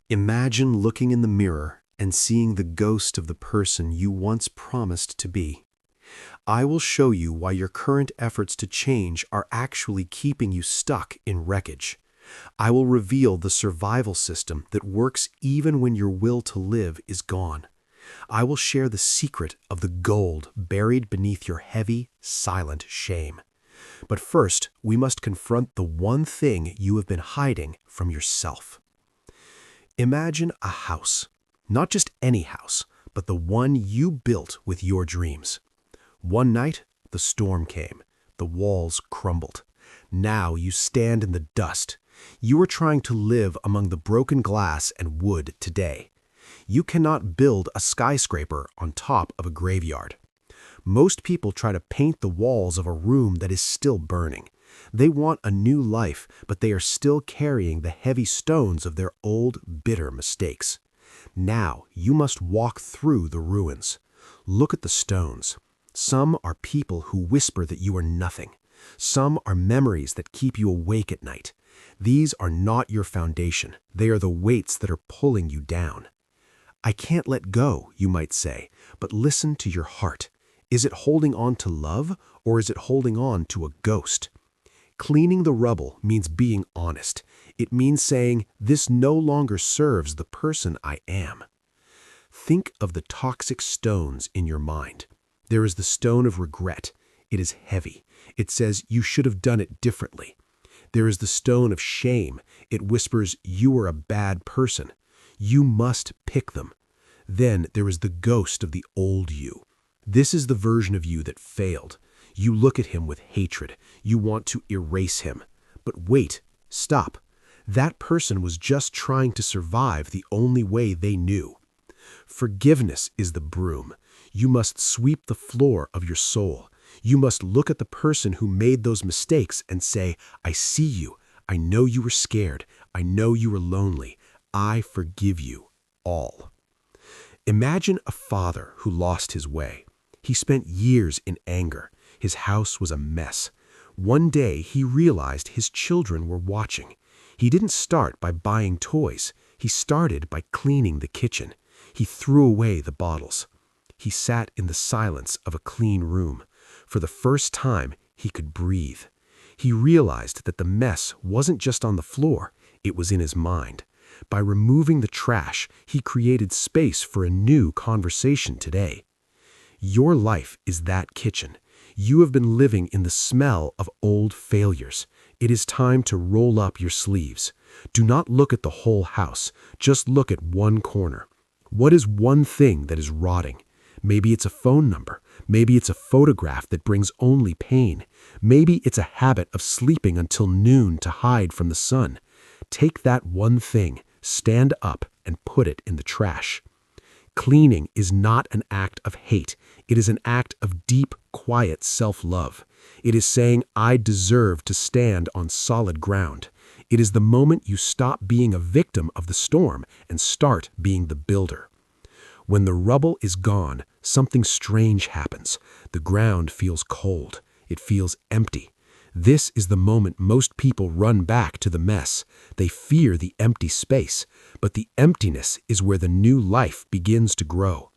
Imagine looking in the mirror and seeing the ghost of the person you once promised to be. I will show you why your current efforts to change are actually keeping you stuck in wreckage. I will reveal the survival system that works even when your will to live is gone. I will share the secret of the gold buried beneath your heavy, silent shame. But first, we must confront the one thing you have been hiding from yourself. Imagine a house. Not just any house, but the one you built with your dreams. One night, the storm came. The walls crumbled. Now you stand in the dust. You are trying to live among the broken glass and wood today. You cannot build a skyscraper on top of a graveyard. Most people try to paint the walls of a room that is still burning. They want a new life, but they are still carrying the heavy stones of their old, bitter mistakes. Now you must walk through the ruins. Look at the stones. Some are people who whisper that you are nothing. Some are memories that keep you awake at night. These are not your foundation. They are the weights that are pulling you down. I can't let go, you might say, but listen to your heart. Is it holding on to love, or is it holding on to a ghost? Cleaning the rubble means being honest. It means saying, this no longer serves the person I am. Think of the toxic stones in your mind. There is the stone of regret. It is heavy. It says you should have done it differently. There is the stone of shame. It whispers you are a bad person. You must pick them. Then there is the ghost of the old you. This is the version of you that failed. You look at him with hatred. You want to erase him. But wait, stop. That person was just trying to survive the only way they knew. Forgiveness is the broom. You must sweep the floor of your soul. You must look at the person who made those mistakes and say, I see you. I know you were scared. I know you were lonely. I forgive you all. Imagine a father who lost his way. He spent years in anger. His house was a mess. One day he realized his children were watching. He didn't start by buying toys. He started by cleaning the kitchen. He threw away the bottles. He sat in the silence of a clean room. For the first time, he could breathe. He realized that the mess wasn't just on the floor, it was in his mind. By removing the trash, he created space for a new conversation today. Your life is that kitchen. You have been living in the smell of old failures. It is time to roll up your sleeves. Do not look at the whole house. Just look at one corner. What is one thing that is rotting? Maybe it's a phone number. Maybe it's a photograph that brings only pain. Maybe it's a habit of sleeping until noon to hide from the sun. Take that one thing, stand up, and put it in the trash. Cleaning is not an act of hate. It is an act of deep, quiet self-love. It is saying, I deserve to stand on solid ground. It is the moment you stop being a victim of the storm and start being the builder. When the rubble is gone, something strange happens. The ground feels cold. It feels empty. This is the moment most people run back to the mess. They fear the empty space, but the emptiness is where the new life begins to grow.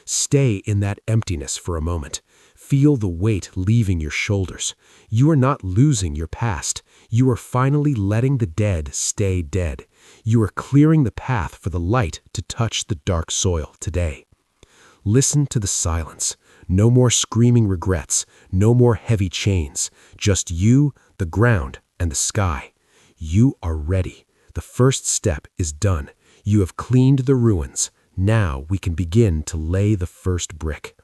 Stay in that emptiness for a moment. Feel the weight leaving your shoulders. You are not losing your past. You are finally letting the dead stay dead. You are clearing the path for the light to touch the dark soil today. Listen to the silence. No more screaming regrets. No more heavy chains. Just you, the ground, and the sky. You are ready. The first step is done. You have cleaned the ruins. Now we can begin to lay the first brick.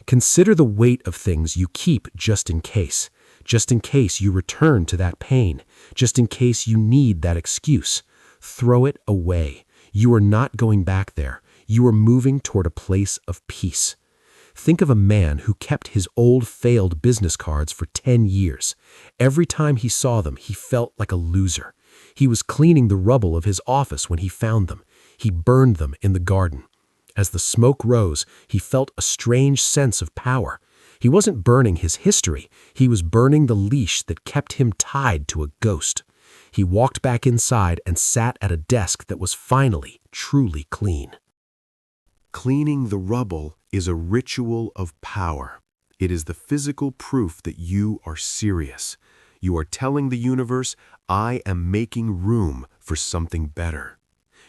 Consider the weight of things you keep just in case you return to that pain, just in case you need that excuse. Throw it away. You are not going back there. You are moving toward a place of peace. Think of a man who kept his old failed business cards for 10 years. Every time he saw them, he felt like a loser. He was cleaning the rubble of his office when he found them. He burned them in the garden. As the smoke rose, he felt a strange sense of power. He wasn't burning his history. He was burning the leash that kept him tied to a ghost. He walked back inside and sat at a desk that was finally truly clean. Cleaning the rubble is a ritual of power. It is the physical proof that you are serious. You are telling the universe, I am making room for something better.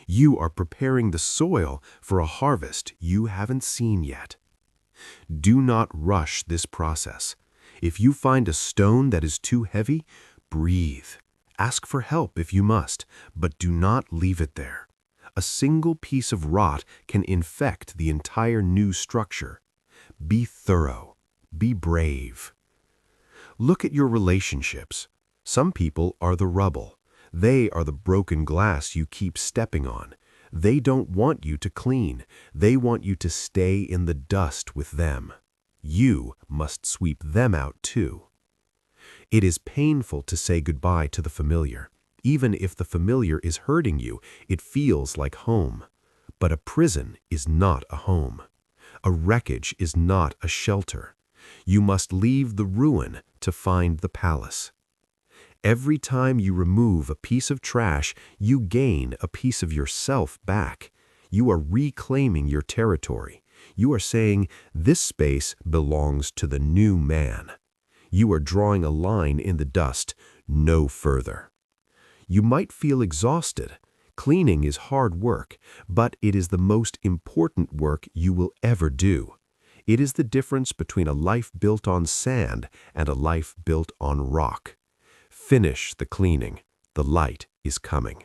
You are preparing the soil for a harvest you haven't seen yet. Do not rush this process. If you find a stone that is too heavy, breathe. Ask for help if you must, but do not leave it there. A single piece of rot can infect the entire new structure. Be thorough. Be brave. Look at your relationships. Some people are the rubble. They are the broken glass you keep stepping on. They don't want you to clean. They want you to stay in the dust with them. You must sweep them out too. It is painful to say goodbye to the familiar. Even if the familiar is hurting you, it feels like home. But a prison is not a home. A wreckage is not a shelter. You must leave the ruin to find the palace. Every time you remove a piece of trash, you gain a piece of yourself back. You are reclaiming your territory. You are saying, this space belongs to the new man. You are drawing a line in the dust, no further. You might feel exhausted. Cleaning is hard work, but it is the most important work you will ever do. It is the difference between a life built on sand and a life built on rock. Finish the cleaning. The light is coming.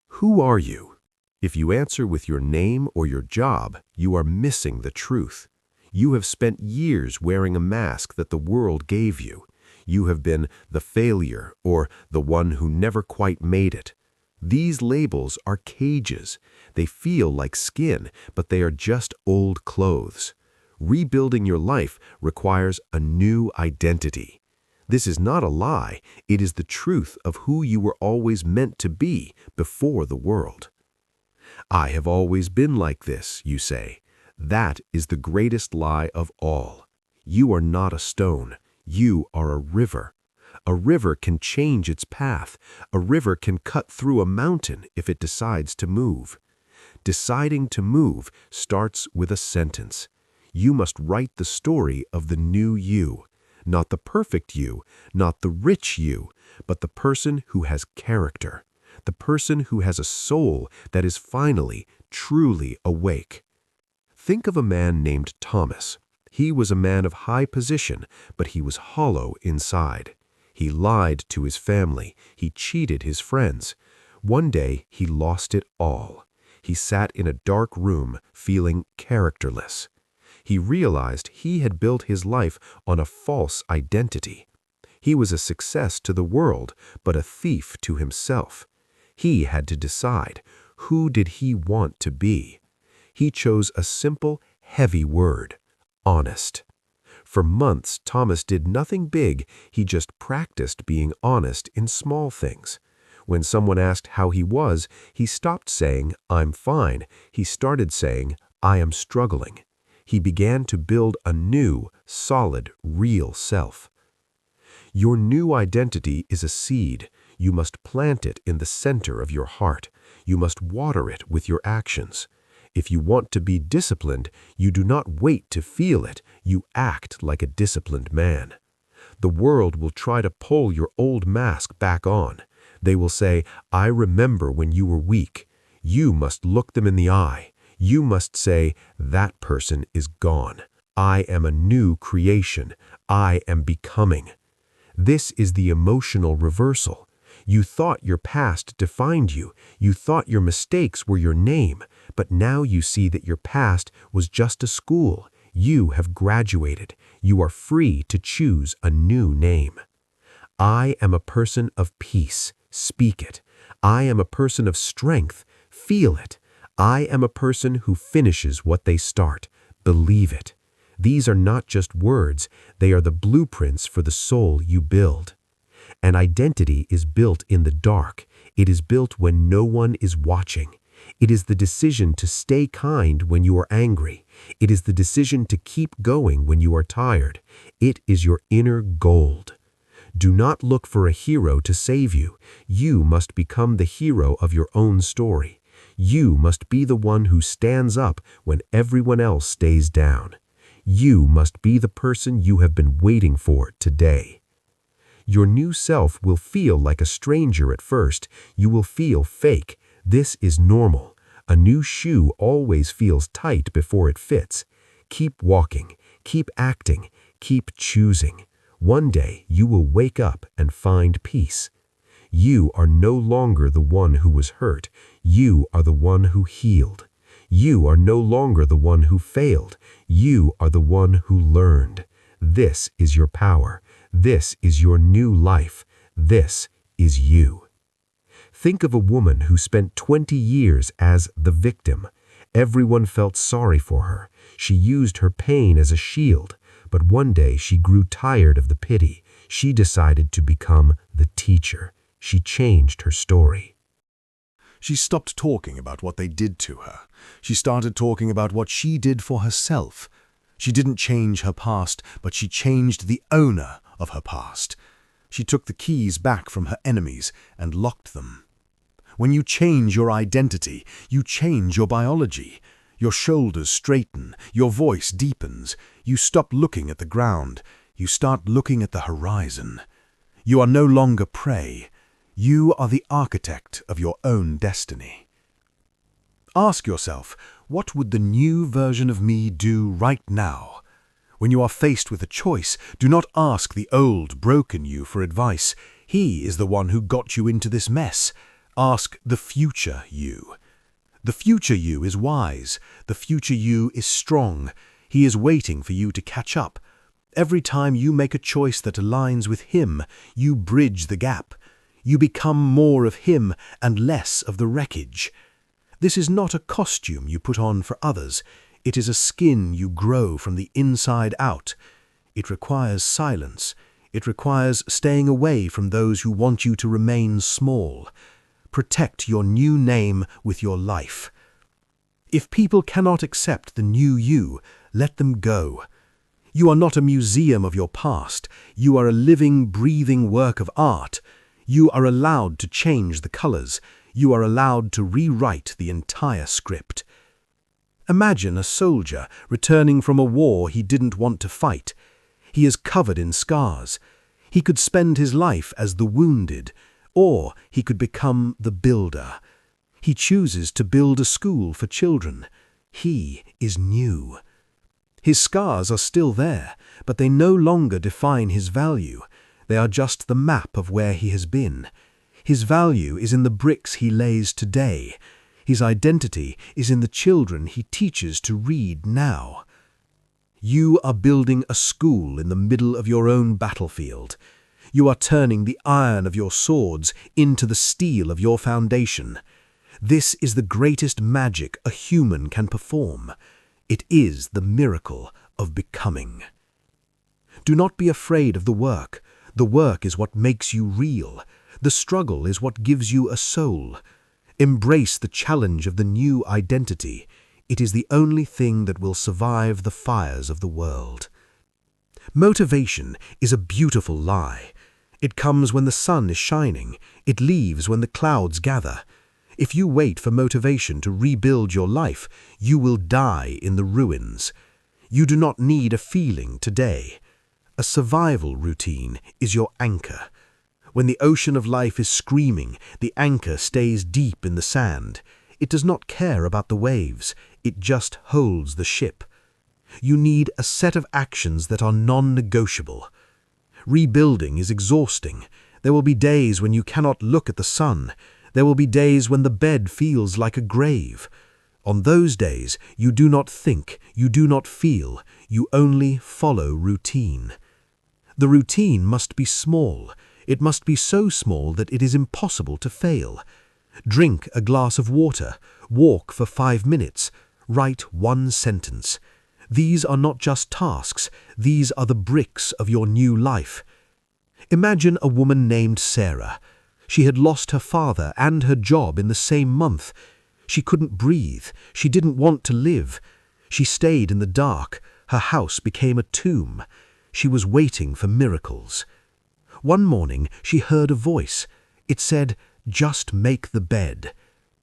Who are you? If you answer with your name or your job, you are missing the truth. You have spent years wearing a mask that the world gave you. You have been the failure or the one who never quite made it. These labels are cages. They feel like skin, but they are just old clothes. Rebuilding your life requires a new identity. This is not a lie. It is the truth of who you were always meant to be before the world. I have always been like this, you say. That is the greatest lie of all. You are not a stone. You are a river. A river can change its path. A river can cut through a mountain if it decides to move. Deciding to move starts with a sentence. You must write the story of the new you. Not the perfect you, not the rich you, but the person who has character, the person who has a soul that is finally, truly awake. Think of a man named Thomas. He was a man of high position, but he was hollow inside. He lied to his family. He cheated his friends. One day, he lost it all. He sat in a dark room, feeling characterless. He realized he had built his life on a false identity. He was a success to the world, but a thief to himself. He had to decide, who did he want to be? He chose a simple, heavy word, honest. For months, Thomas did nothing big. He just practiced being honest in small things. When someone asked how he was, he stopped saying, I'm fine. He started saying, I am struggling. He began to build a new, solid, real self. Your new identity is a seed. You must plant it in the center of your heart. You must water it with your actions. If you want to be disciplined, you do not wait to feel it. You act like a disciplined man. The world will try to pull your old mask back on. They will say, I remember when you were weak. You must look them in the eye. You must say, that person is gone. I am a new creation. I am becoming. This is the emotional reversal. You thought your past defined you. You thought your mistakes were your name. But now you see that your past was just a school. You have graduated. You are free to choose a new name. I am a person of peace. Speak it. I am a person of strength. Feel it. I am a person who finishes what they start. Believe it. These are not just words. They are the blueprints for the soul you build. An identity is built in the dark. It is built when no one is watching. It is the decision to stay kind when you are angry. It is the decision to keep going when you are tired. It is your inner gold. Do not look for a hero to save you. You must become the hero of your own story. You must be the one who stands up when everyone else stays down. You must be the person you have been waiting for today. Your new self will feel like a stranger at first. You will feel fake. This is normal. A new shoe always feels tight before it fits. Keep walking, keep acting, keep choosing. One day you will wake up and find peace. You are no longer the one who was hurt. You are the one who healed. You are no longer the one who failed. You are the one who learned. This is your power. This is your new life. This is you. Think of a woman who spent 20 years as the victim. Everyone felt sorry for her. She used her pain as a shield. But one day she grew tired of the pity. She decided to become the teacher. She changed her story. She stopped talking about what they did to her. She started talking about what she did for herself. She didn't change her past, but she changed the owner of her past. She took the keys back from her enemies and locked them. When you change your identity, you change your biology. Your shoulders straighten, your voice deepens. You stop looking at the ground. You start looking at the horizon. You are no longer prey. You are the architect of your own destiny. Ask yourself, what would the new version of me do right now? When you are faced with a choice, do not ask the old, broken you for advice. He is the one who got you into this mess. Ask the future you. The future you is wise. The future you is strong. He is waiting for you to catch up. Every time you make a choice that aligns with him, you bridge the gap. You become more of him and less of the wreckage. This is not a costume you put on for others. It is a skin you grow from the inside out. It requires silence. It requires staying away from those who want you to remain small. Protect your new name with your life. If people cannot accept the new you, let them go. You are not a museum of your past. You are a living, breathing work of art. You are allowed to change the colors. You are allowed to rewrite the entire script. Imagine a soldier returning from a war he didn't want to fight. He is covered in scars. He could spend his life as the wounded, or he could become the builder. He chooses to build a school for children. He is new. His scars are still there, but they no longer define his value. They are just the map of where he has been. His value is in the bricks he lays today. His identity is in the children he teaches to read now. You are building a school in the middle of your own battlefield. You are turning the iron of your swords into the steel of your foundation. This is the greatest magic a human can perform. It is the miracle of becoming. Do not be afraid of the work. The work is what makes you real. The struggle is what gives you a soul. Embrace the challenge of the new identity. It is the only thing that will survive the fires of the world. Motivation is a beautiful lie. It comes when the sun is shining. It leaves when the clouds gather. If you wait for motivation to rebuild your life, you will die in the ruins. You do not need a feeling today. A survival routine is your anchor. When the ocean of life is screaming, the anchor stays deep in the sand. It does not care about the waves. It just holds the ship. You need a set of actions that are non-negotiable. Rebuilding is exhausting. There will be days when you cannot look at the sun. There will be days when the bed feels like a grave. On those days, you do not think, you do not feel, you only follow routine. The routine must be small. It must be so small that it is impossible to fail. Drink a glass of water, walk for 5 minutes, write 1 sentence. These are not just tasks, these are the bricks of your new life. Imagine a woman named Sarah. She had lost her father and her job in the same month. She couldn't breathe. She didn't want to live. She stayed in the dark. Her house became a tomb. She was waiting for miracles. One morning she heard a voice. It said, "Just make the bed."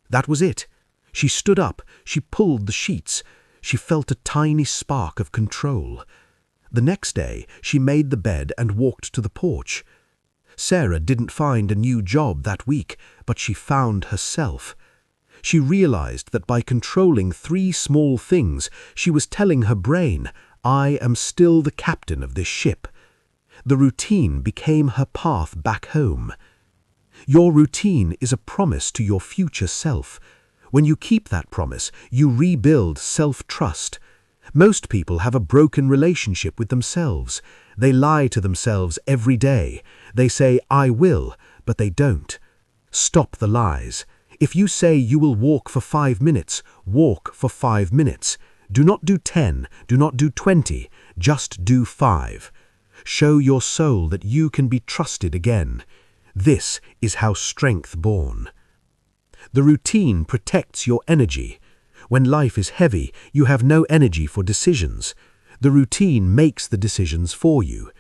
That was it. She stood up, she pulled the sheets. She felt a tiny spark of control. The next day she made the bed and walked to the porch. Sarah didn't find a new job that week, but she found herself. She realized that by controlling 3 small things, she was telling her brain, "I am still the captain of this ship." The routine became her path back home. Your routine is a promise to your future self. When you keep that promise, you rebuild self-trust. Most people have a broken relationship with themselves. They lie to themselves every day. They say, "I will," but they don't. Stop the lies. If you say you will walk for 5 minutes, walk for 5 minutes. Do not do 10, do not do 20, just do 5. Show your soul that you can be trusted again. This is how strength born. The routine protects your energy. When life is heavy, you have no energy for decisions. The routine makes the decisions for you.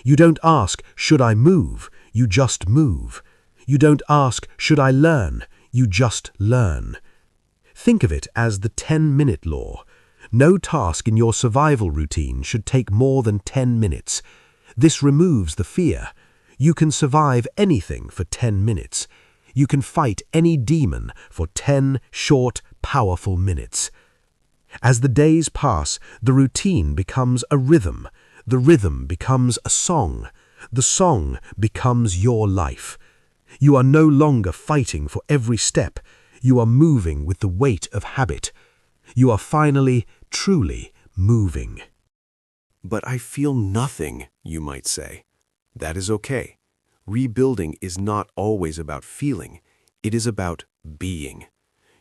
You don't ask, "Should I move?" You just move. You don't ask, "Should I learn?" You just learn. Think of it as the 10-minute law. No task in your survival routine should take more than 10 minutes. This removes the fear. You can survive anything for 10 minutes. You can fight any demon for 10 short, powerful minutes. As the days pass, the routine becomes a rhythm. The rhythm becomes a song. The song becomes your life. You are no longer fighting for every step. You are moving with the weight of habit. You are finally, truly moving. But I feel nothing, you might say. That is okay. Rebuilding is not always about feeling. It is about being.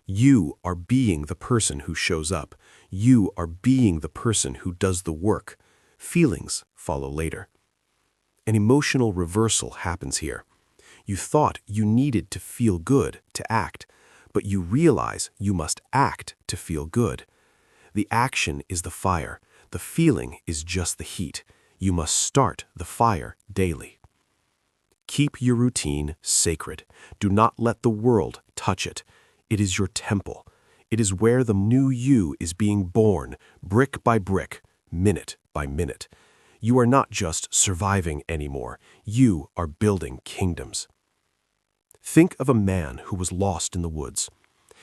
You are being the person who shows up. You are being the person who does the work. Feelings follow later. An emotional reversal happens here. You thought you needed to feel good to act, but you realize you must act to feel good. The action is the fire. The feeling is just the heat. You must start the fire daily. Keep your routine sacred. Do not let the world touch it. It is your temple. It is where the new you is being born, brick by brick, minute by minute. You are not just surviving anymore. You are building kingdoms. Think of a man who was lost in the woods.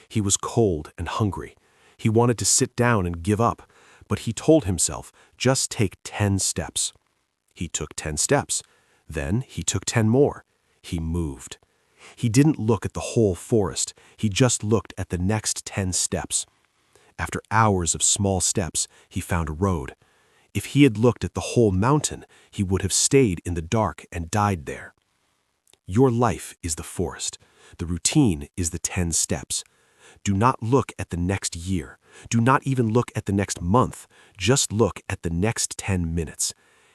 He was cold and hungry. He wanted to sit down and give up, but he told himself, "Just take 10 steps." He took 10 steps. Then he took 10 more. He moved. He didn't look at the whole forest. He just looked at the next 10 steps. After hours of small steps, he found a road. If he had looked at the whole mountain, he would have stayed in the dark and died there. Your life is the forest. The routine is the 10 steps. Do not look at the next year. Do not even look at the next month. Just look at the next 10 minutes.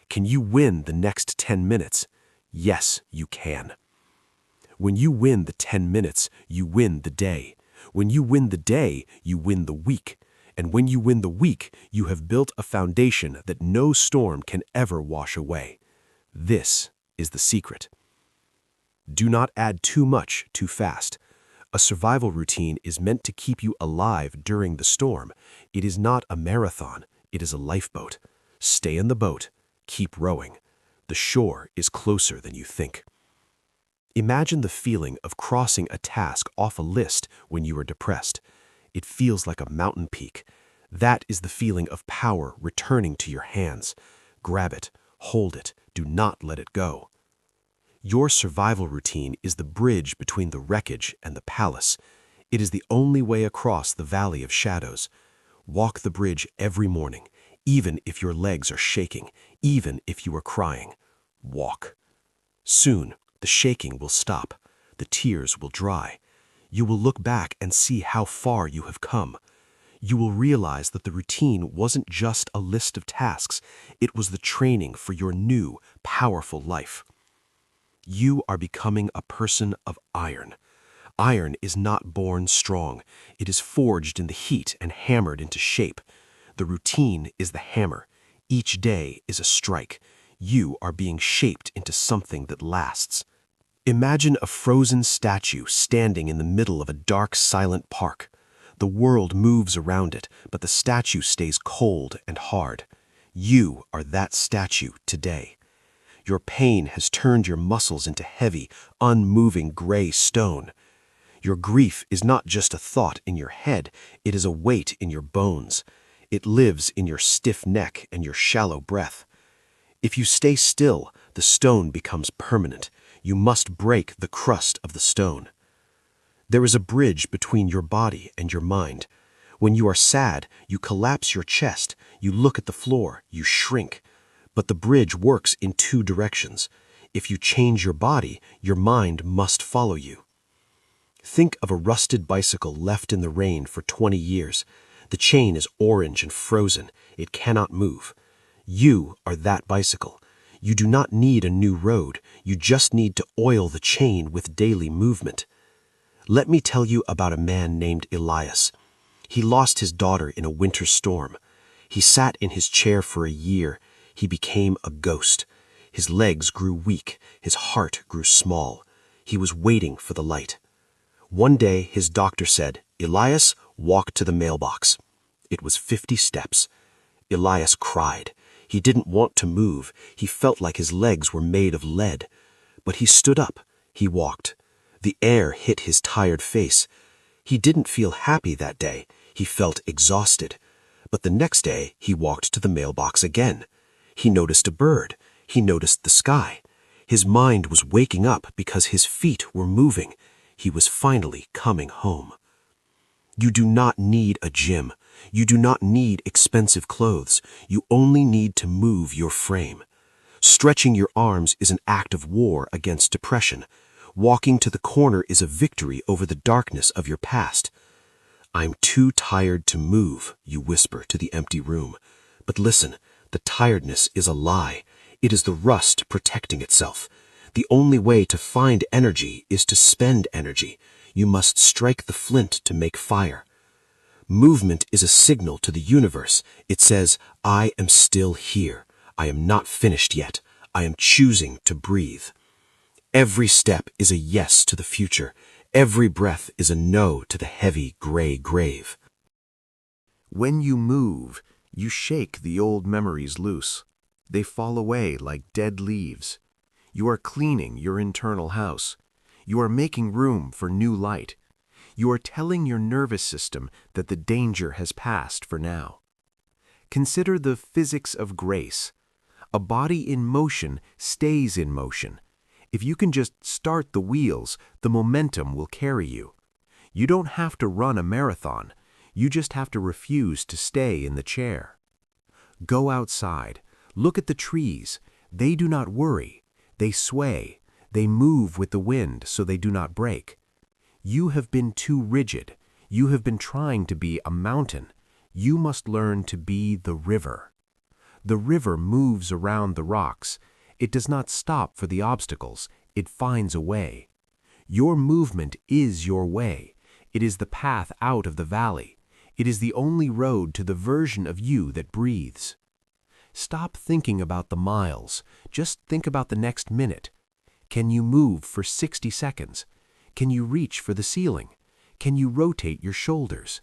Can you win the next 10 minutes? Yes, you can. When you win the 10 minutes, you win the day. When you win the day, you win the week. And when you win the week, you have built a foundation that no storm can ever wash away. This is the secret. Do not add too much too fast. A survival routine is meant to keep you alive during the storm. It is not a marathon. It is a lifeboat. Stay in the boat. Keep rowing. The shore is closer than you think. Imagine the feeling of crossing a task off a list when you are depressed. It feels like a mountain peak. That is the feeling of power returning to your hands. Grab it. Hold it. Do not let it go. Your survival routine is the bridge between the wreckage and the palace. It is the only way across the valley of shadows. Walk the bridge every morning, even if your legs are shaking, even if you are crying. Walk. Soon, the shaking will stop. The tears will dry. You will look back and see how far you have come. You will realize that the routine wasn't just a list of tasks. It was the training for your new, powerful life. You are becoming a person of iron. Iron is not born strong. It is forged in the heat and hammered into shape. The routine is the hammer. Each day is a strike. You are being shaped into something that lasts. Imagine a frozen statue standing in the middle of a dark, silent park. The world moves around it, but the statue stays cold and hard. You are that statue today. Your pain has turned your muscles into heavy, unmoving gray stone. Your grief is not just a thought in your head, it is a weight in your bones. It lives in your stiff neck and your shallow breath. If you stay still, the stone becomes permanent. You must break the crust of the stone. There is a bridge between your body and your mind. When you are sad, you collapse your chest, you look at the floor, you shrink. But the bridge works in two directions. If you change your body, your mind must follow you. Think of a rusted bicycle left in the rain for 20 years. The chain is orange and frozen. It cannot move. You are that bicycle. You do not need a new road. You just need to oil the chain with daily movement. Let me tell you about a man named Elias. He lost his daughter in a winter storm. He sat in his chair for a year. He became a ghost. His legs grew weak. His heart grew small. He was waiting for the light. One day, his doctor said, "Elias, walk to the mailbox." It was 50 steps. Elias cried. He didn't want to move. He felt like his legs were made of lead. But he stood up. He walked. The air hit his tired face. He didn't feel happy that day. He felt exhausted. But the next day, he walked to the mailbox again. He noticed a bird. He noticed the sky. His mind was waking up because his feet were moving. He was finally coming home. You do not need a gym. You do not need expensive clothes. You only need to move your frame. Stretching your arms is an act of war against depression. Walking to the corner is a victory over the darkness of your past. "I'm too tired to move," you whisper to the empty room. But listen, the tiredness is a lie. It is the rust protecting itself. The only way to find energy is to spend energy. You must strike the flint to make fire. Movement is a signal to the universe. It says, "I am still here. I am not finished yet. I am choosing to breathe." Every step is a yes to the future. Every breath is a no to the heavy gray grave. When you move, you shake the old memories loose. They fall away like dead leaves. You are cleaning your internal house. You are making room for new light. You are telling your nervous system that the danger has passed for now. Consider the physics of grace. A body in motion stays in motion. If you can just start the wheels, the momentum will carry you. You don't have to run a marathon. You just have to refuse to stay in the chair. Go outside. Look at the trees. They do not worry. They sway. They move with the wind so they do not break. You have been too rigid. You have been trying to be a mountain. You must learn to be the river. The river moves around the rocks. It does not stop for the obstacles. It finds a way. Your movement is your way. It is the path out of the valley. It is the only road to the version of you that breathes. Stop thinking about the miles. Just think about the next minute. Can you move for 60 seconds? Can you reach for the ceiling? Can you rotate your shoulders?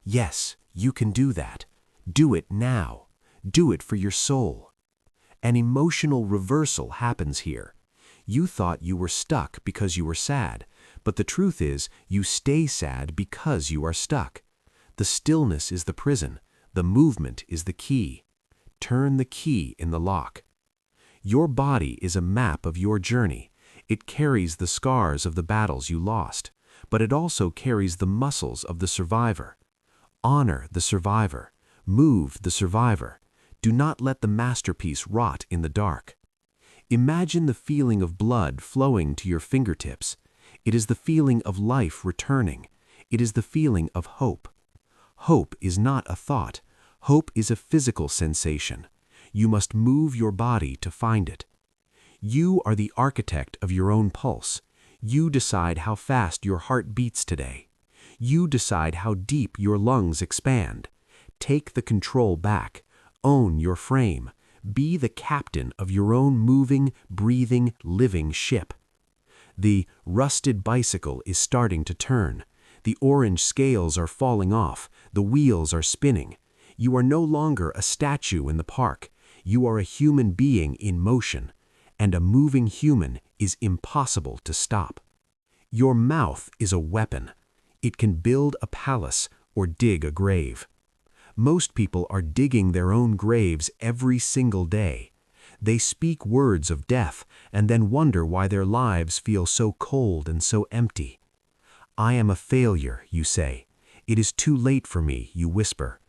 Yes, you can do that. Do it now. Do it for your soul. An emotional reversal happens here. You thought you were stuck because you were sad, but the truth is you stay sad because you are stuck. The stillness is the prison. The movement is the key. Turn the key in the lock. Your body is a map of your journey. It carries the scars of the battles you lost, but it also carries the muscles of the survivor. Honor the survivor. Move the survivor. Do not let the masterpiece rot in the dark. Imagine the feeling of blood flowing to your fingertips. It is the feeling of life returning. It is the feeling of hope. Hope is not a thought. Hope is a physical sensation. You must move your body to find it. You are the architect of your own pulse. You decide how fast your heart beats today. You decide how deep your lungs expand. Take the control back. Own your frame. Be the captain of your own moving, breathing, living ship. The rusted bicycle is starting to turn. The orange scales are falling off. The wheels are spinning. You are no longer a statue in the park. You are a human being in motion, and a moving human is impossible to stop. Your mouth is a weapon. It can build a palace or dig a grave. Most people are digging their own graves every single day. They speak words of death and then wonder why their lives feel so cold and so empty. I am a failure, you say. It is too late for me, you whisper.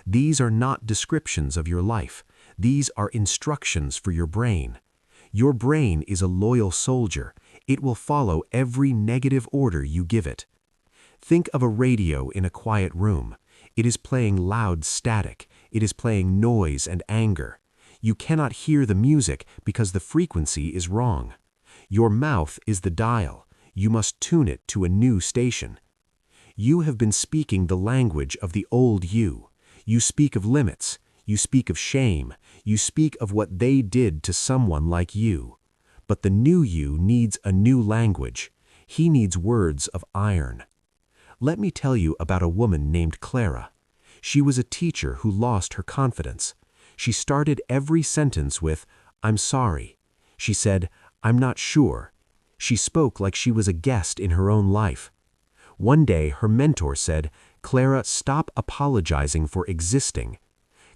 These are not descriptions of your life. These are instructions for your brain. Your brain is a loyal soldier. It will follow every negative order you give it. Think of a radio in a quiet room. It is playing loud static. It is playing noise and anger. You cannot hear the music because the frequency is wrong. Your mouth is the dial. You must tune it to a new station. You have been speaking the language of the old you. You speak of limits. You speak of shame. You speak of what they did to someone like you. But the new you needs a new language. He needs words of iron. Let me tell you about a woman named Clara. She was a teacher who lost her confidence. She started every sentence with, "I'm sorry." She said, "I'm not sure." She spoke like she was a guest in her own life. One day, her mentor said, "Clara, stop apologizing for existing."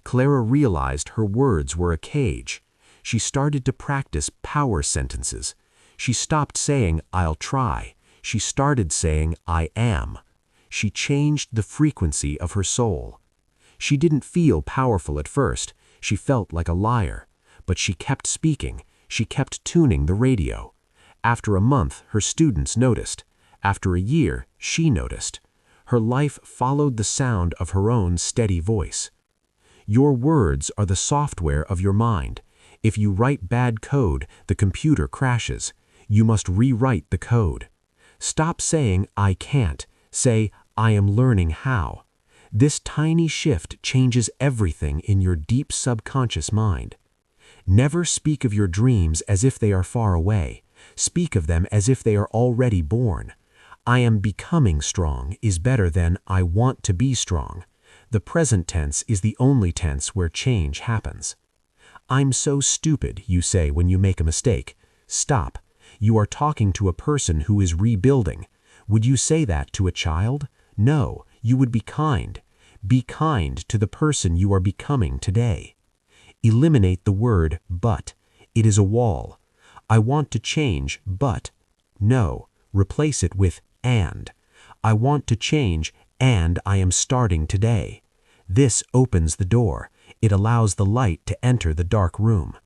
Clara realized her words were a cage. She started to practice power sentences. She stopped saying, "I'll try." She started saying, "I am." She changed the frequency of her soul. She didn't feel powerful at first. She felt like a liar. But she kept speaking. She kept tuning the radio. After a month, her students noticed. After a year, she noticed. Her life followed the sound of her own steady voice. Your words are the software of your mind. If you write bad code, the computer crashes. You must rewrite the code. Stop saying, "I can't." Say, "I am learning how." This tiny shift changes everything in your deep subconscious mind. Never speak of your dreams as if they are far away. Speak of them as if they are already born. "I am becoming strong" is better than "I want to be strong." The present tense is the only tense where change happens. "I'm so stupid," you say when you make a mistake. Stop. You are talking to a person who is rebuilding. Would you say that to a child? No, you would be kind. Be kind to the person you are becoming today. Eliminate the word "but." It is a wall. "I want to change, but." No, replace it with "and." "I want to change, and I am starting today." This opens the door. It allows the light to enter the dark room.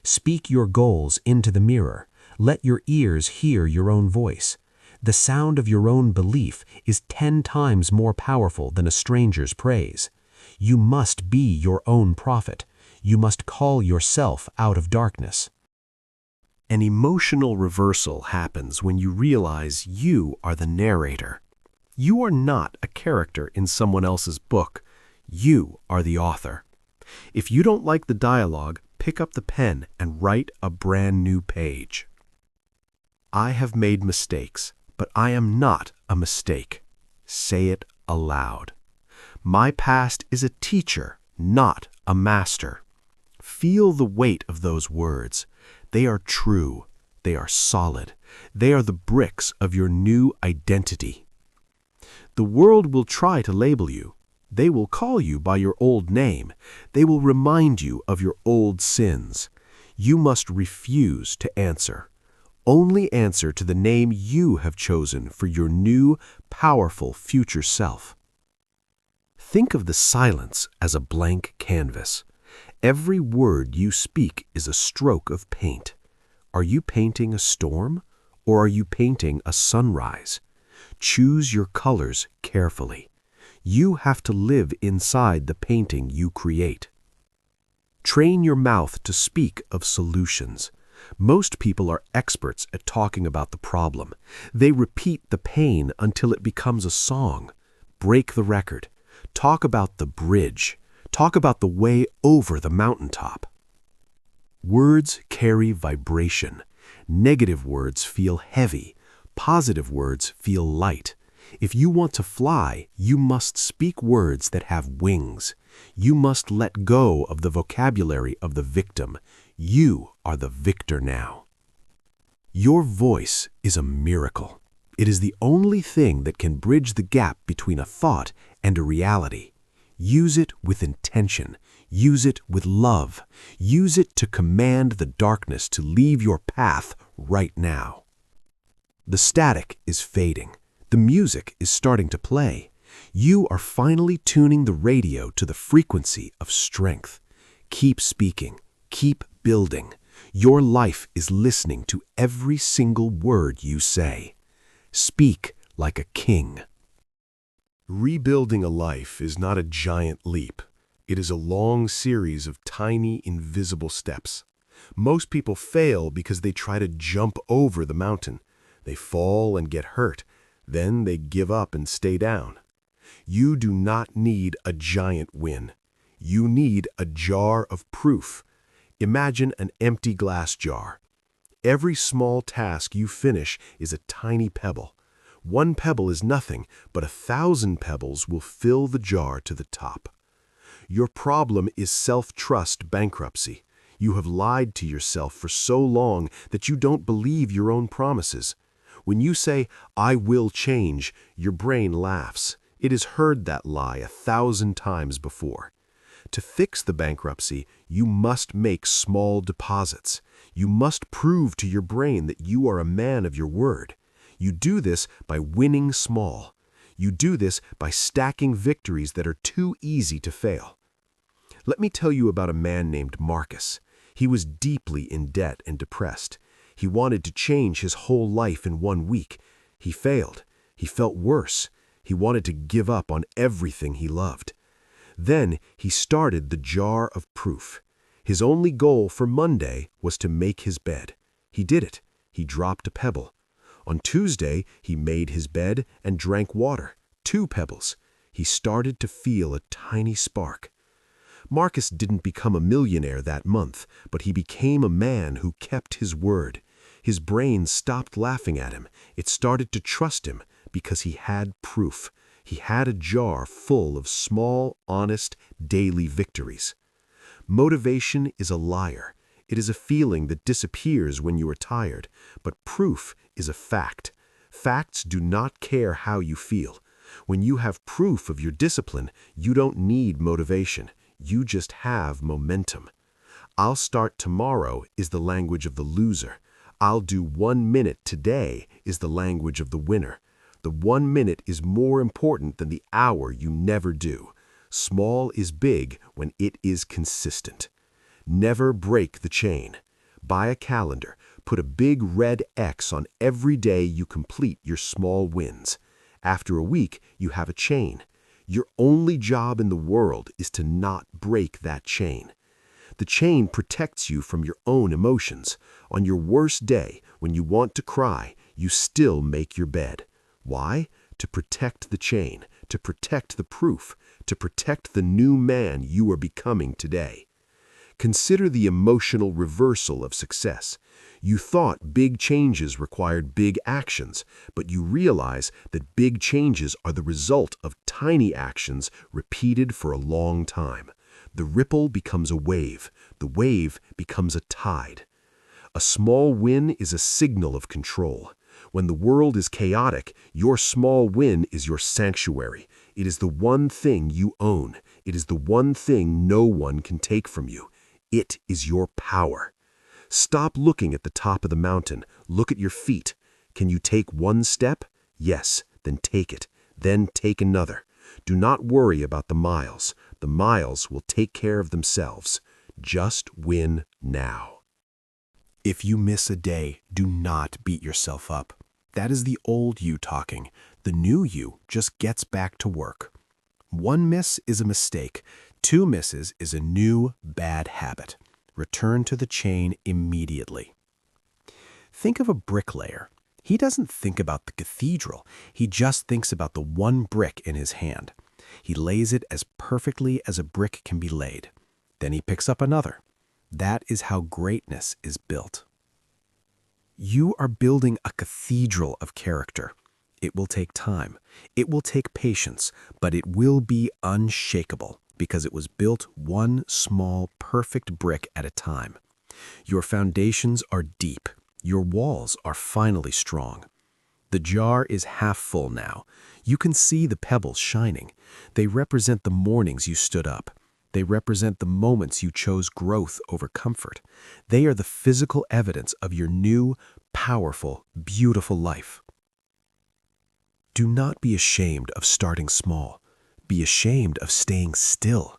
Speak your goals into the mirror. Let your ears hear your own voice. The sound of your own belief is 10 times more powerful than a stranger's praise. You must be your own prophet. You must call yourself out of darkness. An emotional reversal happens when you realize you are the narrator. You are not a character in someone else's book. You are the author. If you don't like the dialogue, pick up the pen and write a brand new page. I have made mistakes, but I am not a mistake. Say it aloud. My past is a teacher, not a master. Feel the weight of those words. They are true. They are solid. They are the bricks of your new identity. The world will try to label you. They will call you by your old name. They will remind you of your old sins. You must refuse to answer. Only answer to the name you have chosen for your new, powerful future self. Think of the silence as a blank canvas. Every word you speak is a stroke of paint. Are you painting a storm, or are you painting a sunrise? Choose your colors carefully. You have to live inside the painting you create. Train your mouth to speak of solutions. Most people are experts at talking about the problem. They repeat the pain until it becomes a song. Break the record. Talk about the bridge. Talk about the way over the mountaintop. Words carry vibration. Negative words feel heavy. Positive words feel light. If you want to fly, you must speak words that have wings. You must let go of the vocabulary of the victim. You are the victor now. Your voice is a miracle. It is the only thing that can bridge the gap between a thought and a reality. Use it with intention. Use it with love. Use it to command the darkness to leave your path right now. The static is fading. The music is starting to play. You are finally tuning the radio to the frequency of strength. Keep speaking. Keep building. Your life is listening to every single word you say. Speak like a king. Rebuilding a life is not a giant leap. It is a long series of tiny, invisible steps. Most people fail because they try to jump over the mountain. They fall and get hurt. Then they give up and stay down. You do not need a giant win. You need a jar of proof. Imagine an empty glass jar. Every small task you finish is a tiny pebble. One pebble is nothing, but 1,000 pebbles will fill the jar to the top. Your problem is self-trust bankruptcy. You have lied to yourself for so long that you don't believe your own promises. When you say, "I will change," your brain laughs. It has heard that lie 1,000 times before. To fix the bankruptcy, you must make small deposits. You must prove to your brain that you are a man of your word. You do this by winning small. You do this by stacking victories that are too easy to fail. Let me tell you about a man named Marcus. He was deeply in debt and depressed. He wanted to change his whole life in 1 week. He failed. He felt worse. He wanted to give up on everything he loved. Then he started the jar of proof. His only goal for Monday was to make his bed. He did it. He dropped a pebble. On Tuesday, he made his bed and drank water, 2 pebbles. He started to feel a tiny spark. Marcus didn't become a millionaire that month, but he became a man who kept his word. His brain stopped laughing at him. It started to trust him because he had proof. He had a jar full of small, honest, daily victories. Motivation is a liar. It is a feeling that disappears when you are tired, but proof is a fact. Facts do not care how you feel. When you have proof of your discipline, you don't need motivation. You just have momentum. "I'll start tomorrow" is the language of the loser. "I'll do 1 minute today" is the language of the winner. The 1 minute is more important than the hour you never do. Small is big when it is consistent. Never break the chain. Buy a calendar. Put a big red X on every day you complete your small wins. After a week, you have a chain. Your only job in the world is to not break that chain. The chain protects you from your own emotions. On your worst day, when you want to cry, you still make your bed. Why? To protect the chain, to protect the proof, to protect the new man you are becoming today. Consider the emotional reversal of success. You thought big changes required big actions, but you realize that big changes are the result of tiny actions repeated for a long time. The ripple becomes a wave. The wave becomes a tide. A small win is a signal of control. When the world is chaotic, your small win is your sanctuary. It is the one thing you own. It is the one thing no one can take from you. It is your power. Stop looking at the top of the mountain. Look at your feet. Can you take 1 step? Yes, then take it. Then take another. Do not worry about the miles. The miles will take care of themselves. Just win now. If you miss a day, do not beat yourself up. That is the old you talking. The new you just gets back to work. 1 miss is a mistake. 2 misses is a new bad habit. Return to the chain immediately. Think of a bricklayer. He doesn't think about the cathedral. He just thinks about the 1 brick in his hand. He lays it as perfectly as a brick can be laid. Then he picks up another. That is how greatness is built. You are building a cathedral of character. It will take time. It will take patience, but it will be unshakable because it was built one small, perfect brick at a time. Your foundations are deep. Your walls are finally strong. The jar is half full now. You can see the pebbles shining. They represent the mornings you stood up. They represent the moments you chose growth over comfort. They are the physical evidence of your new, powerful, beautiful life. Do not be ashamed of starting small. Be ashamed of staying still.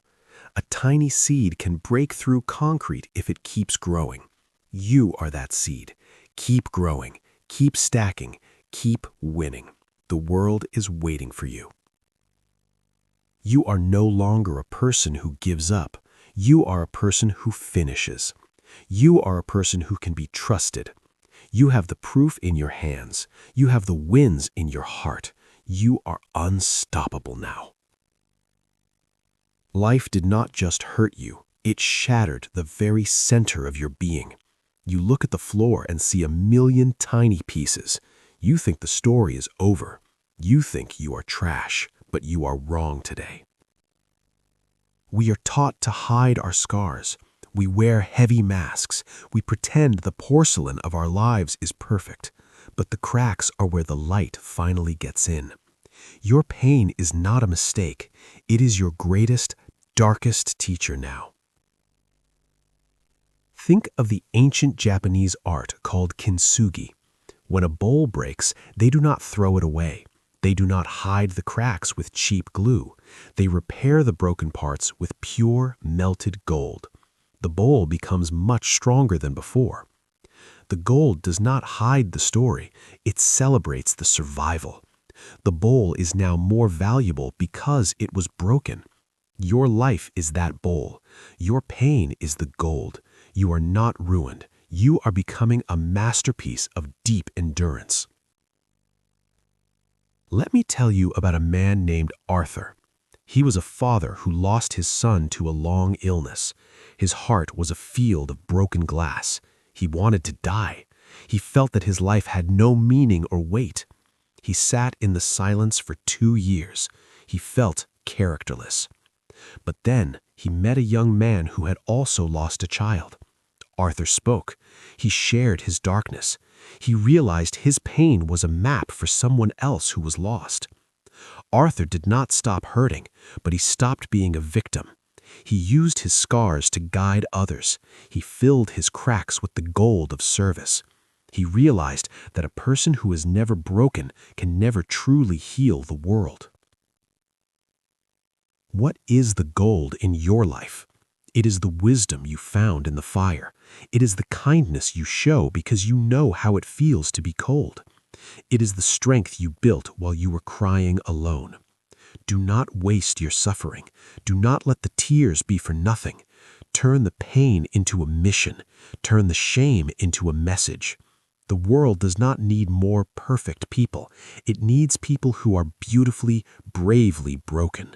A tiny seed can break through concrete if it keeps growing. You are that seed. Keep growing. Keep stacking. Keep winning. The world is waiting for you. You are no longer a person who gives up. You are a person who finishes. You are a person who can be trusted. You have the proof in your hands. You have the wins in your heart. You are unstoppable now. Life did not just hurt you. It shattered the very center of your being. You look at the floor and see a million tiny pieces. You think the story is over. You think you are trash, but you are wrong today. We are taught to hide our scars. We wear heavy masks. We pretend the porcelain of our lives is perfect, but the cracks are where the light finally gets in. Your pain is not a mistake. It is your greatest, darkest teacher now. Think of the ancient Japanese art called Kintsugi. When a bowl breaks, they do not throw it away. They do not hide the cracks with cheap glue. They repair the broken parts with pure, melted gold. The bowl becomes much stronger than before. The gold does not hide the story. It celebrates the survival. The bowl is now more valuable because it was broken. Your life is that bowl. Your pain is the gold. You are not ruined. You are becoming a masterpiece of deep endurance. Let me tell you about a man named Arthur. He was a father who lost his son to a long illness. His heart was a field of broken glass. He wanted to die. He felt that his life had no meaning or weight. He sat in the silence for 2 years. He felt characterless. But then he met a young man who had also lost a child. Arthur spoke. He shared his darkness. He realized his pain was a map for someone else who was lost. Arthur did not stop hurting, but he stopped being a victim. He used his scars to guide others. He filled his cracks with the gold of service. He realized that a person who is never broken can never truly heal the world. What is the gold in your life? It is the wisdom you found in the fire. It is the kindness you show because you know how it feels to be cold. It is the strength you built while you were crying alone. Do not waste your suffering. Do not let the tears be for nothing. Turn the pain into a mission. Turn the shame into a message. The world does not need more perfect people. It needs people who are beautifully, bravely broken.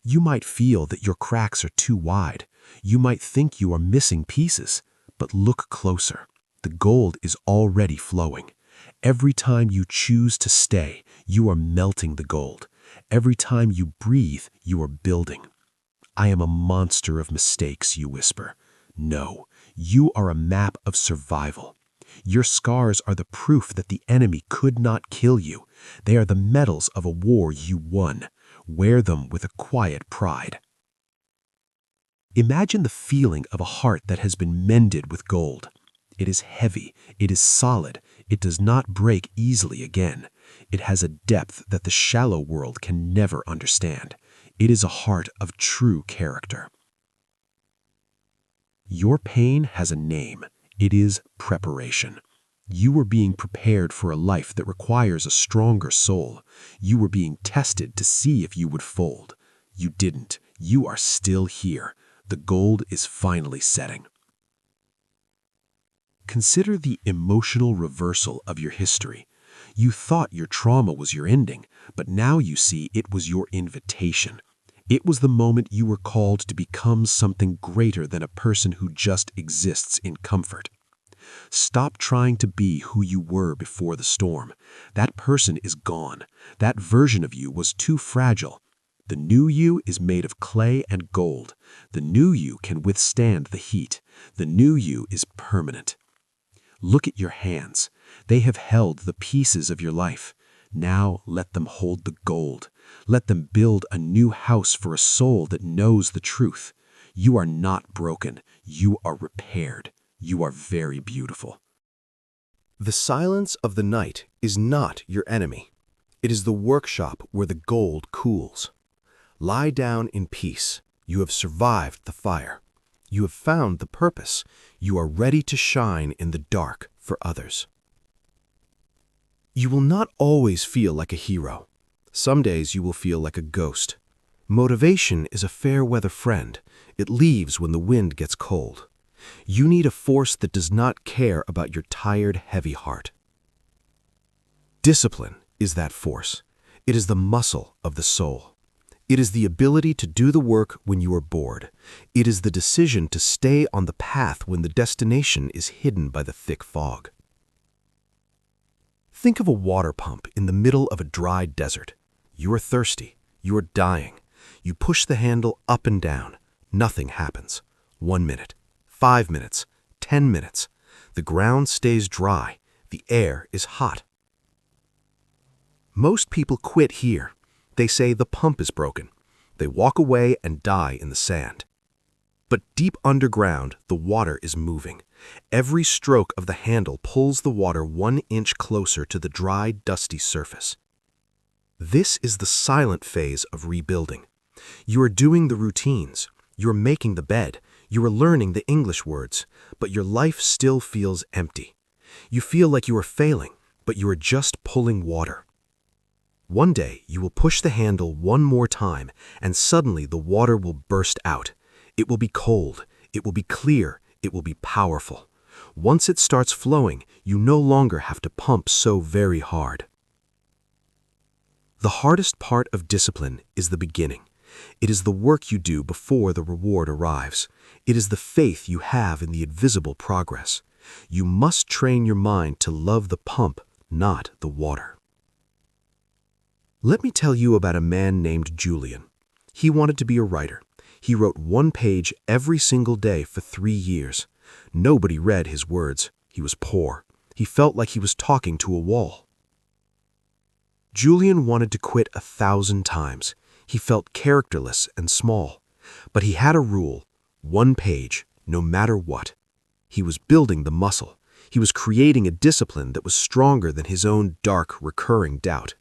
You might feel that your cracks are too wide. You might think you are missing pieces, but look closer. The gold is already flowing. Every time you choose to stay, you are melting the gold. Every time you breathe, you are building. I am a monster of mistakes, you whisper. No, you are a map of survival. Your scars are the proof that the enemy could not kill you. They are the medals of a war you won. Wear them with a quiet pride. Imagine the feeling of a heart that has been mended with gold. It is heavy, it is solid, it does not break easily again. It has a depth that the shallow world can never understand. It is a heart of true character. Your pain has a name. It is preparation. You were being prepared for a life that requires a stronger soul. You were being tested to see if you would fold. You didn't. You are still here. The gold is finally setting. Consider the emotional reversal of your history. You thought your trauma was your ending, but now you see it was your invitation. It was the moment you were called to become something greater than a person who just exists in comfort. Stop trying to be who you were before the storm. That person is gone. That version of you was too fragile. The new you is made of clay and gold. The new you can withstand the heat. The new you is permanent. Look at your hands. They have held the pieces of your life. Now let them hold the gold. Let them build a new house for a soul that knows the truth. You are not broken. You are repaired. You are very beautiful. The silence of the night is not your enemy. It is the workshop where the gold cools. Lie down in peace. You have survived the fire. You have found the purpose. You are ready to shine in the dark for others. You will not always feel like a hero. Some days you will feel like a ghost. Motivation is a fair-weather friend. It leaves when the wind gets cold. You need a force that does not care about your tired, heavy heart. Discipline is that force. It is the muscle of the soul. It is the ability to do the work when you are bored. It is the decision to stay on the path when the destination is hidden by the thick fog. Think of a water pump in the middle of a dry desert. You are thirsty. You are dying. You push the handle up and down. Nothing happens. 1 minute, 5 minutes, 10 minutes. The ground stays dry. The air is hot. Most people quit here. They say the pump is broken. They walk away and die in the sand. But deep underground, the water is moving. Every stroke of the handle pulls the water 1 inch closer to the dry, dusty surface. This is the silent phase of rebuilding. You are doing the routines. You are making the bed. You are learning the English words, but your life still feels empty. You feel like you are failing, but you are just pulling water. One day, you will push the handle 1 more time, and suddenly the water will burst out. It will be cold. It will be clear. It will be powerful. Once it starts flowing, you no longer have to pump so very hard. The hardest part of discipline is the beginning. It is the work you do before the reward arrives. It is the faith you have in the invisible progress. You must train your mind to love the pump, not the water. Let me tell you about a man named Julian. He wanted to be a writer. He wrote 1 page every single day for 3 years. Nobody read his words. He was poor. He felt like he was talking to a wall. Julian wanted to quit 1,000 times. He felt characterless and small. But he had a rule: 1 page, no matter what. He was building the muscle. He was creating a discipline that was stronger than his own dark, recurring doubt.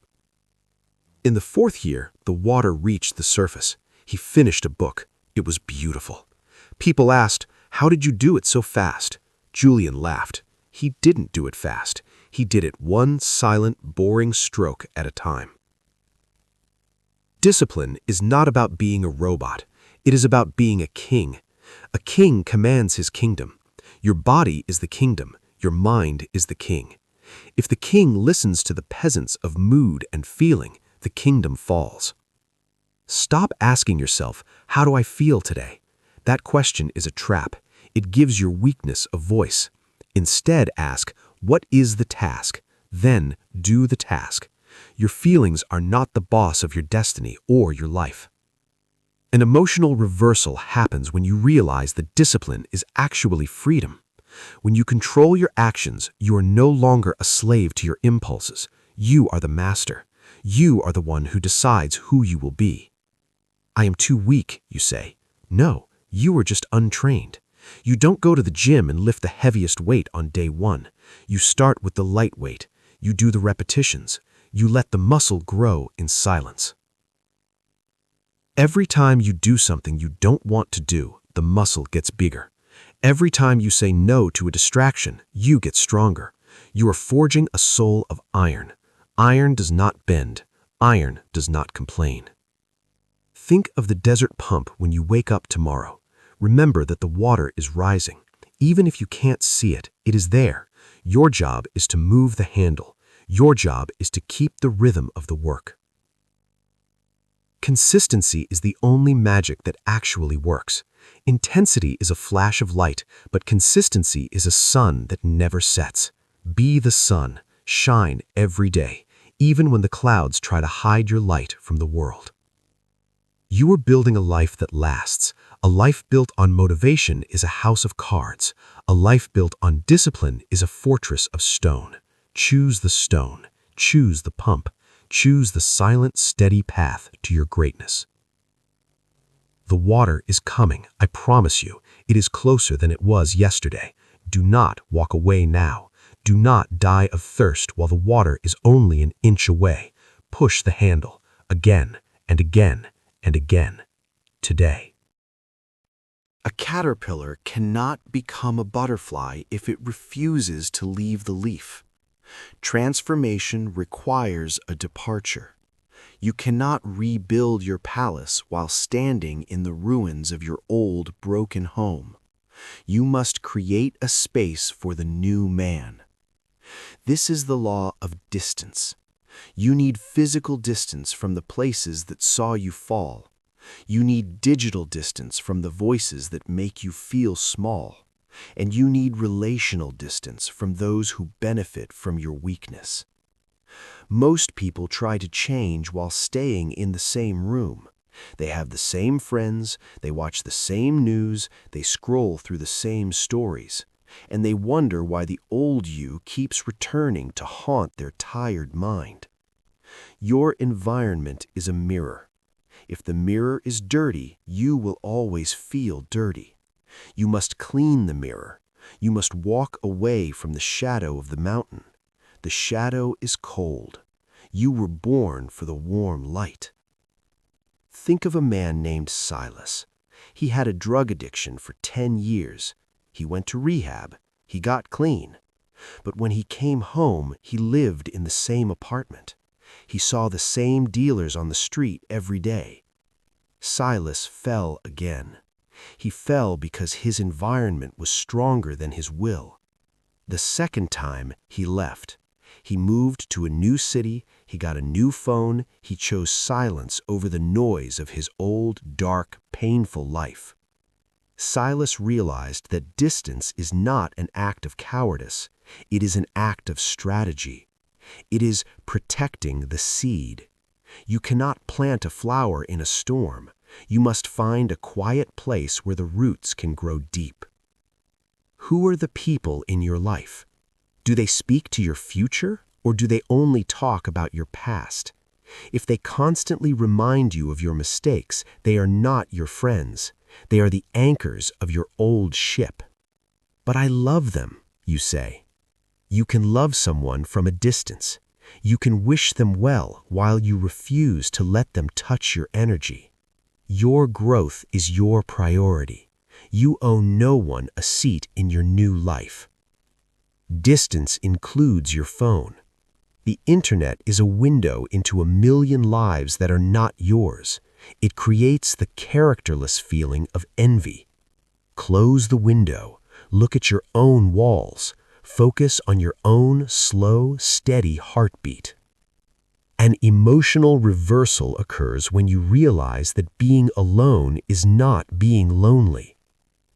In the 4th year, the water reached the surface. He finished a book. It was beautiful. People asked, "How did you do it so fast?" Julian laughed. He didn't do it fast. He did it 1 silent, boring stroke at a time. Discipline is not about being a robot. It is about being a king. A king commands his kingdom. Your body is the kingdom. Your mind is the king. If the king listens to the peasants of mood and feeling, the kingdom falls. Stop asking yourself, "How do I feel today?" That question is a trap. It gives your weakness a voice. Instead, ask, "What is the task?" Then do the task. Your feelings are not the boss of your destiny or your life. An emotional reversal happens when you realize that discipline is actually freedom. When you control your actions, you are no longer a slave to your impulses. You are the master. You are the one who decides who you will be. "I am too weak," you say. No, you are just untrained. You don't go to the gym and lift the heaviest weight on day 1. You start with the light weight. You do the repetitions. You let the muscle grow in silence. Every time you do something you don't want to do, the muscle gets bigger. Every time you say no to a distraction, you get stronger. You are forging a soul of iron. Iron does not bend. Iron does not complain. Think of the desert pump when you wake up tomorrow. Remember that the water is rising. Even if you can't see it, it is there. Your job is to move the handle. Your job is to keep the rhythm of the work. Consistency is the only magic that actually works. Intensity is a flash of light, but consistency is a sun that never sets. Be the sun. Shine every day, even when the clouds try to hide your light from the world. You are building a life that lasts. A life built on motivation is a house of cards. A life built on discipline is a fortress of stone. Choose the stone. Choose the pump. Choose the silent, steady path to your greatness. The water is coming, I promise you. It is closer than it was yesterday. Do not walk away now. Do not die of thirst while the water is only an inch away. Push the handle, again and again and again, today. A caterpillar cannot become a butterfly if it refuses to leave the leaf. Transformation requires a departure. You cannot rebuild your palace while standing in the ruins of your old, broken home. You must create a space for the new man. This is the law of distance. You need physical distance from the places that saw you fall. You need digital distance from the voices that make you feel small. And you need relational distance from those who benefit from your weakness. Most people try to change while staying in the same room. They have the same friends, they watch the same news, they scroll through the same stories, and they wonder why the old you keeps returning to haunt their tired mind. Your environment is a mirror. If the mirror is dirty, you will always feel dirty. You must clean the mirror. You must walk away from the shadow of the mountain. The shadow is cold. You were born for the warm light. Think of a man named Silas. He had a drug addiction for 10 years. He went to rehab. He got clean. But when he came home, he lived in the same apartment. He saw the same dealers on the street every day. Silas fell again. He fell because his environment was stronger than his will. The second time, he left. He moved to a new city, he got a new phone, he chose silence over the noise of his old, dark, painful life. Silas realized that distance is not an act of cowardice, it is an act of strategy. It is protecting the seed. You cannot plant a flower in a storm. You must find a quiet place where the roots can grow deep. Who are the people in your life? Do they speak to your future, or do they only talk about your past? If they constantly remind you of your mistakes, they are not your friends. They are the anchors of your old ship. But I love them, you say. You can love someone from a distance. You can wish them well while you refuse to let them touch your energy. Your growth is your priority. You owe no one a seat in your new life. Distance includes your phone. The internet is a window into a million lives that are not yours. It creates the characterless feeling of envy. Close the window. Look at your own walls. Focus on your own slow, steady heartbeat. An emotional reversal occurs when you realize that being alone is not being lonely.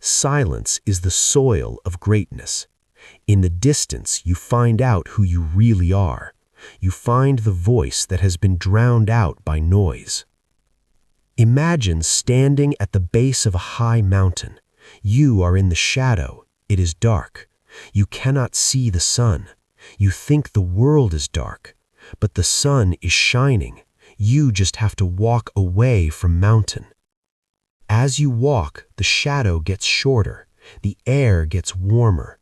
Silence is the soil of greatness. In the distance, you find out who you really are. You find the voice that has been drowned out by noise. Imagine standing at the base of a high mountain. You are in the shadow. It is dark. You cannot see the sun. You think the world is dark, but the sun is shining. You just have to walk away from mountain. As you walk, the shadow gets shorter. The air gets warmer.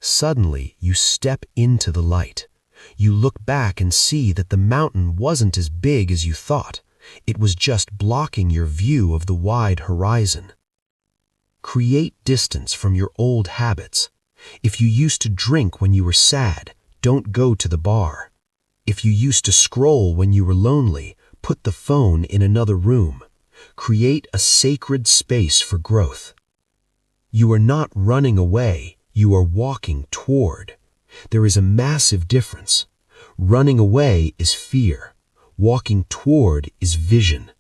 Suddenly, you step into the light. You look back and see that the mountain wasn't as big as you thought. It was just blocking your view of the wide horizon. Create distance from your old habits. If you used to drink when you were sad, don't go to the bar. If you used to scroll when you were lonely, put the phone in another room. Create a sacred space for growth. You are not running away, you are walking toward. There is a massive difference. Running away is fear. Walking toward is vision.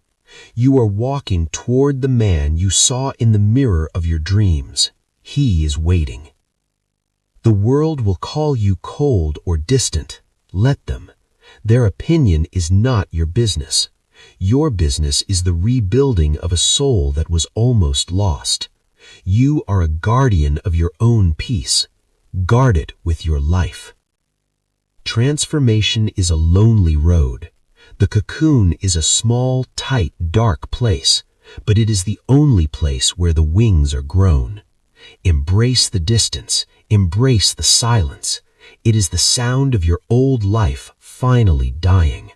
You are walking toward the man you saw in the mirror of your dreams. He is waiting. The world will call you cold or distant. Let them. Their opinion is not your business. Your business is the rebuilding of a soul that was almost lost. You are a guardian of your own peace. Guard it with your life. Transformation is a lonely road. The cocoon is a small, tight, dark place, but it is the only place where the wings are grown. Embrace the distance. Embrace the silence. It is the sound of your old life finally dying.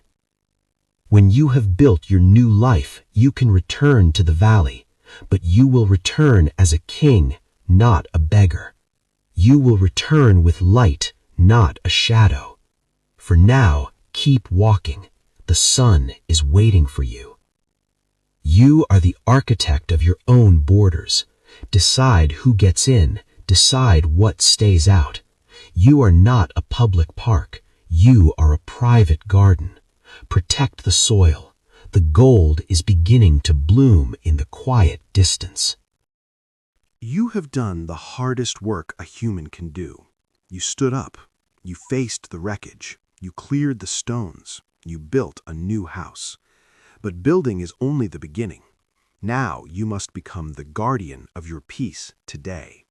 When you have built your new life, you can return to the valley, but you will return as a king, not a beggar. You will return with light, not a shadow. For now, keep walking. The sun is waiting for you. You are the architect of your own borders. Decide who gets in. Decide what stays out. You are not a public park. You are a private garden. Protect the soil. The gold is beginning to bloom in the quiet distance. You have done the hardest work a human can do. You stood up. You faced the wreckage. You cleared the stones. You built a new house. But building is only the beginning. Now you must become the guardian of your peace today.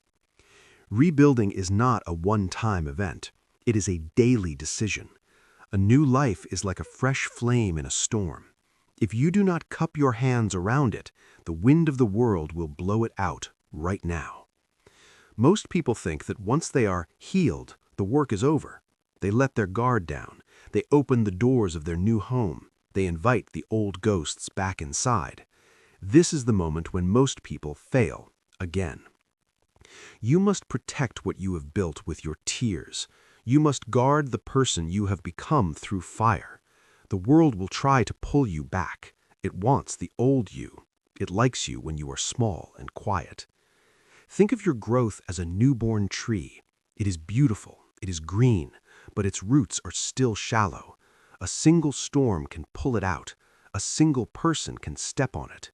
Rebuilding is not a one-time event. It is a daily decision. A new life is like a fresh flame in a storm. If you do not cup your hands around it, the wind of the world will blow it out right now. Most people think that once they are healed, the work is over. They let their guard down. They open the doors of their new home. They invite the old ghosts back inside. This is the moment when most people fail again. You must protect what you have built with your tears. You must guard the person you have become through fire. The world will try to pull you back. It wants the old you. It likes you when you are small and quiet. Think of your growth as a newborn tree. It is beautiful. It is green, but its roots are still shallow. A single storm can pull it out. A single person can step on it.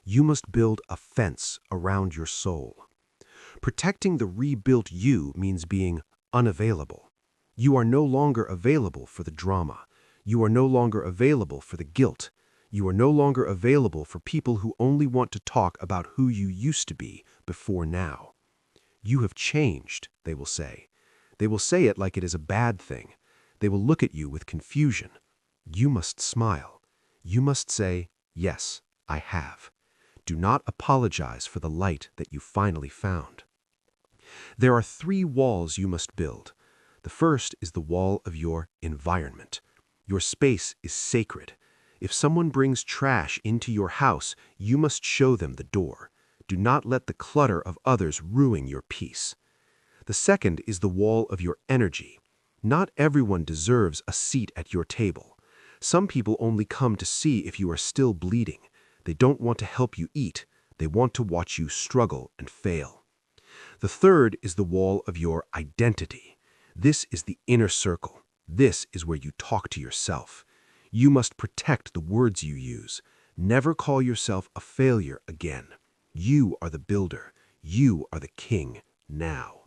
You must build a fence around your soul. Protecting the rebuilt you means being unavailable. You are no longer available for the drama. You are no longer available for the guilt. You are no longer available for people who only want to talk about who you used to be before now. You have changed, they will say. They will say it like it is a bad thing. They will look at you with confusion. You must smile. You must say, yes, I have. Do not apologize for the light that you finally found. There are 3 walls you must build. The first is the wall of your environment. Your space is sacred. If someone brings trash into your house, you must show them the door. Do not let the clutter of others ruin your peace. The second is the wall of your energy. Not everyone deserves a seat at your table. Some people only come to see if you are still bleeding. They don't want to help you eat. They want to watch you struggle and fail. The third is the wall of your identity. This is the inner circle. This is where you talk to yourself. You must protect the words you use. Never call yourself a failure again. You are the builder. You are the king now.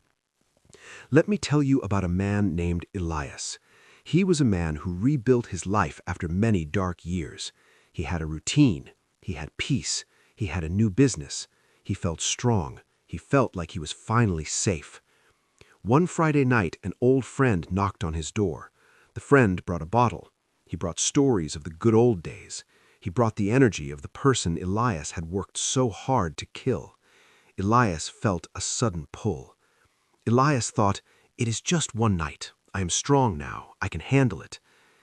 Let me tell you about a man named Elias. He was a man who rebuilt his life after many dark years. He had a routine. He had peace. He had a new business. He felt strong. He felt like he was finally safe. One Friday night, an old friend knocked on his door. The friend brought a bottle. He brought stories of the good old days. He brought the energy of the person Elias had worked so hard to kill. Elias felt a sudden pull. Elias thought, it is just one night. I am strong now. I can handle it.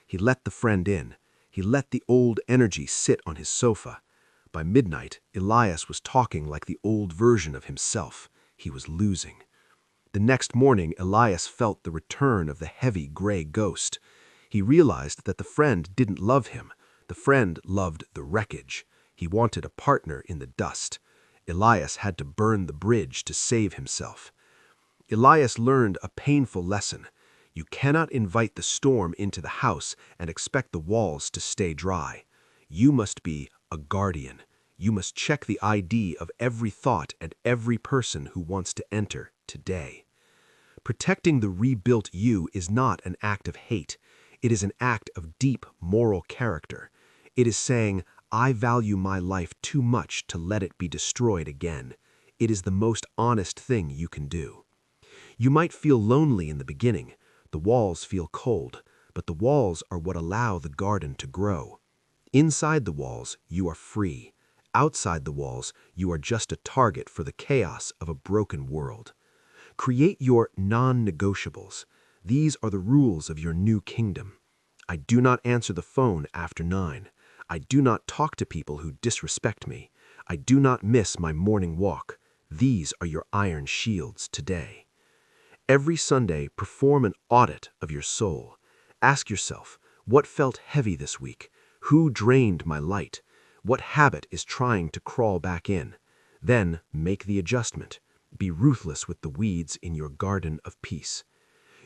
He let the friend in. He let the old energy sit on his sofa. By midnight, Elias was talking like the old version of himself. He was losing. The next morning, Elias felt the return of the heavy gray ghost. He realized that the friend didn't love him. The friend loved the wreckage. He wanted a partner in the dust. Elias had to burn the bridge to save himself. Elias learned a painful lesson. You cannot invite the storm into the house and expect the walls to stay dry. You must be a guardian. You must check the ID of every thought and every person who wants to enter today. Protecting the rebuilt you is not an act of hate. It is an act of deep moral character. It is saying, I value my life too much to let it be destroyed again. It is the most honest thing you can do. You might feel lonely in the beginning. The walls feel cold, but the walls are what allow the garden to grow. Inside the walls, you are free. Outside the walls, you are just a target for the chaos of a broken world. Create your non-negotiables. These are the rules of your new kingdom. I do not answer the phone after 9. I do not talk to people who disrespect me. I do not miss my morning walk. These are your iron shields today. Every Sunday, perform an audit of your soul. Ask yourself, what felt heavy this week? Who drained my light? What habit is trying to crawl back in? Then make the adjustment. Be ruthless with the weeds in your garden of peace.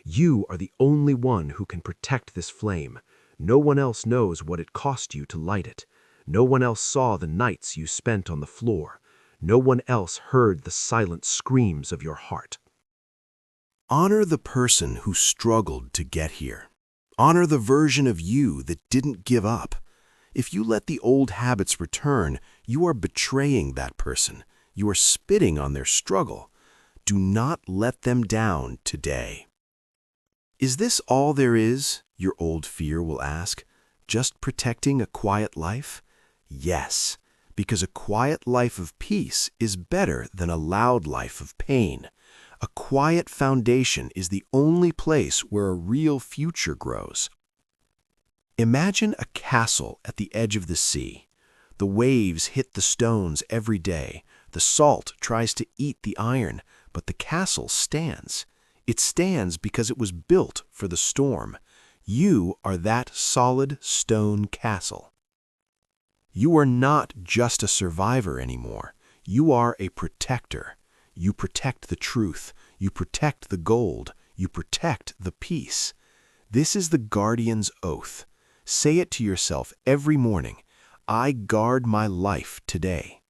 You are the only one who can protect this flame. No one else knows what it cost you to light it. No one else saw the nights you spent on the floor. No one else heard the silent screams of your heart. Honor the person who struggled to get here. Honor the version of you that didn't give up. If you let the old habits return, you are betraying that person. You are spitting on their struggle. Do not let them down today. Is this all there is? Your old fear will ask. Just protecting a quiet life? Yes, because a quiet life of peace is better than a loud life of pain. A quiet foundation is the only place where a real future grows. Imagine a castle at the edge of the sea. The waves hit the stones every day. The salt tries to eat the iron, but the castle stands. It stands because it was built for the storm. You are that solid stone castle. You are not just a survivor anymore. You are a protector. You protect the truth. You protect the gold. You protect the peace. This is the guardian's oath. Say it to yourself every morning. I guard my life today.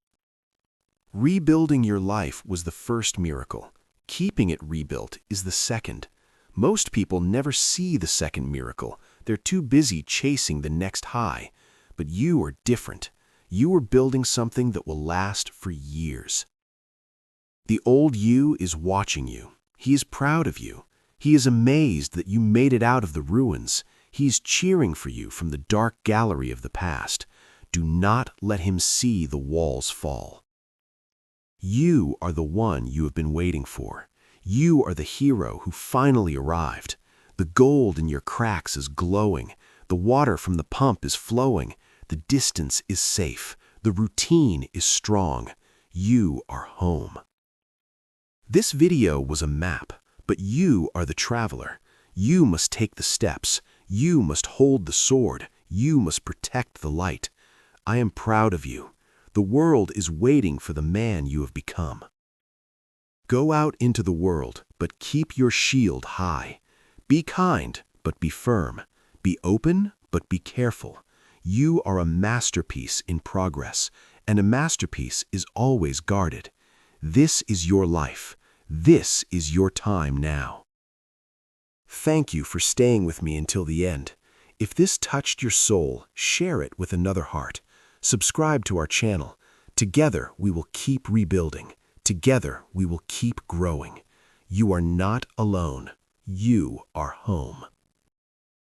Rebuilding your life was the first miracle. Keeping it rebuilt is the second. Most people never see the second miracle. They're too busy chasing the next high. But you are different. You are building something that will last for years. The old you is watching you. He is proud of you. He is amazed that you made it out of the ruins. He is cheering for you from the dark gallery of the past. Do not let him see the walls fall. You are the one you have been waiting for. You are the hero who finally arrived. The gold in your cracks is glowing. The water from the pump is flowing. The distance is safe. The routine is strong. You are home. This video was a map, but you are the traveler. You must take the steps. You must hold the sword. You must protect the light. I am proud of you. The world is waiting for the man you have become. Go out into the world, but keep your shield high. Be kind, but be firm. Be open, but be careful. You are a masterpiece in progress, and a masterpiece is always guarded. This is your life. This is your time now. Thank you for staying with me until the end. If this touched your soul, share it with another heart. Subscribe to our channel. Together, we will keep rebuilding. Together, we will keep growing. You are not alone. You are home.